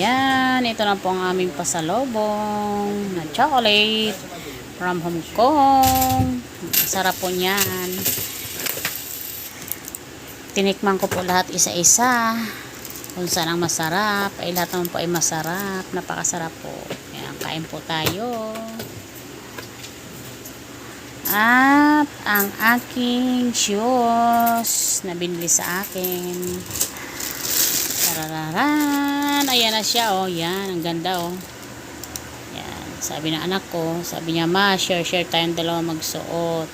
Yan, ito na po ang aming pasalubong na chocolate from Hong Kong. Sarap po niyan. Tinikman ko po lahat isa-isa. Kung saan ang masarap. Ay lahat naman po ay masarap. Napakasarap po. Yan, kain po tayo. At ang aking shoes na binili sa akin. Tarararan. Ayan na siya, oh. Yan, ang ganda, oh. Yan. Sabi ng anak ko, sabi niya, ma, share tayong dalawa magsuot.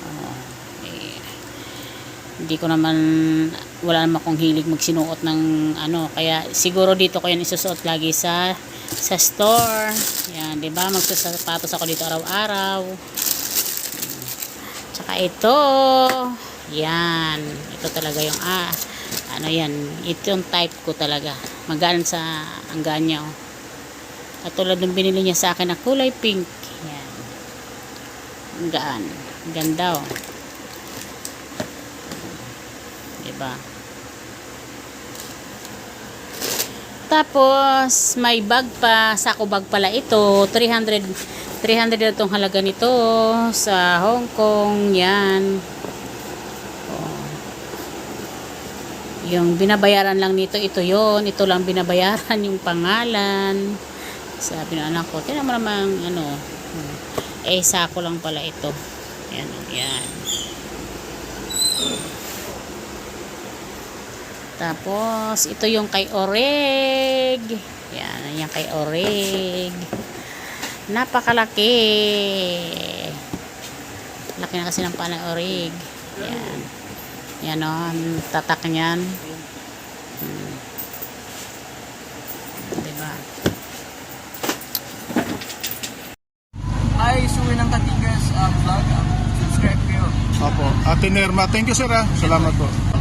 Oh, eh, hindi ko naman, wala naman akong hilig magsinuot ng ano, kaya siguro dito ko yan isusuot lagi sa store. Yan, 'di ba? Magsasapatos ako dito araw-araw. Tsaka ito. Yan, ito talaga yung ano yan, ito yung type ko talaga. Magaan sa anggaan niya, oh. At tulad ng binili niya sa akin na kulay pink. Yan. Ang gaan. Ang ganda, oh. Diba? Tapos, may bag pa. Sako bag pala ito. 300 na itong halaga nito sa Hong Kong. Yan. Yung binabayaran lang nito, ito yon, ito lang binabayaran yung pangalan. Sabi ng anak ko, tinan mo naman ano, sako lang pala ito. Yan, yan. Tapos ito yung kay Oreg. Yan, yung kay Oreg. Napakalaki. Laki na kasi ng paa ng Oreg. Yan. Yan, o, ang tatak niyan. Diba? Hi, Suwi ng Katigas vlog. Subscribe kayo. Opo. Ate Nerma, thank you sir. Salamat po.